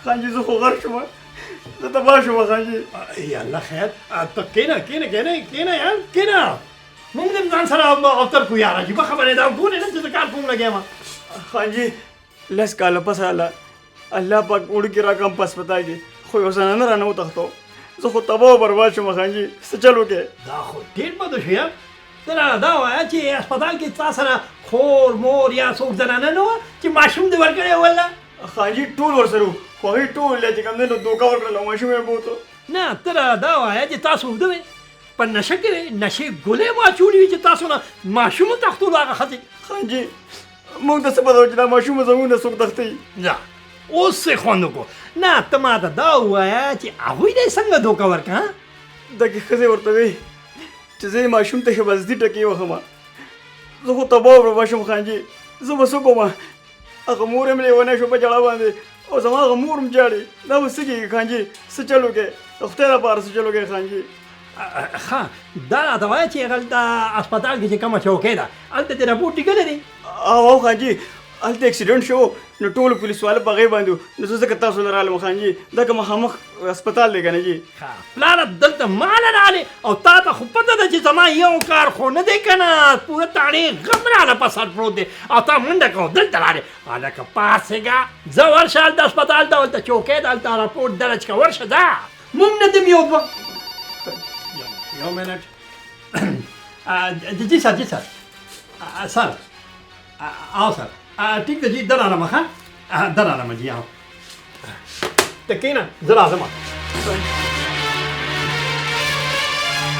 خانجي زه خو غر شوم زه تباه شوم خانجي يلا خیر ته کینه یار کینه موږ دې ځان سره اوتر کو یار چې په خبره دا ګورې نه چې کار کوم لګیا ما خانجي لس کاله پس الله پاک وړ کې راکم پس پتا کې خو یو ځان نه رانه وتښتو زه خو تباه برباد شوم خانجي څه چلو کې دا خو ډېر بد شو یار ته دا وایه چې هسپتال کې تا سره خور مور یا څوک زنانه نه وه چې ماشوم دې ورکړی ولا خانجي ټول ورسره وو خو هغوی ټول چې کوم دی نو دوکه ورکړله ماشوم یې بوتو نه ته دا وایه چې تاسو اوږده وې په نشه کې نشې ګولۍ مو اچولي وي چې تاسو نه ماشوم وتښتولو هغه ښځې خانجي موږ ته څه پته وه چې دا ماشوم زموږ نه څوک تښتوي نه اوس یې خوند وکړو نه ته ما ته دا ووایه چې هغوی دې څنګه دوکه ورکړه دغې ښځې ورته وایي چې زه یې ماشوم ته حفاظتي ټکې وهم زه خو تباه برباد شم خانجي زه به څه کوم هغه مور یې مې لیونی شو په ژړا باندې او زما هغه مور هم ژاړي دا به څه کېږي خانجي څه چل وکړې د خدای لپاره څه چل وکړې خانجي ښه دا راته وایه چې هلته هسپتال کې چې کومه چوکۍ ده هلته دې راپورټ لیکلی دی او خانجي هلته اکسیډنټ شو نو ټولو پولیسواله په هغې باندې وو نو زه ځکه تاسو نه رالم خانجي دغه مخامخ هسپتال دی که نه جي پلاره دلته ماله رالې او تا ته خو پته ده چې زما یو کار خو نه دی که نه پوره تاڼې غم راله په سر پروت دی او تا منډه کوو دلته رالې هلکه پاڅېږه ځه ورشه هلته هسپتال ته هلته چوکۍ ده هلته راپورټ درج که ورشه ځه موږ نه دم یو منټ جی سر سر آو سر ټیک ده جی در رالم ښه در رالم جی آو ته کښېنه زه راځم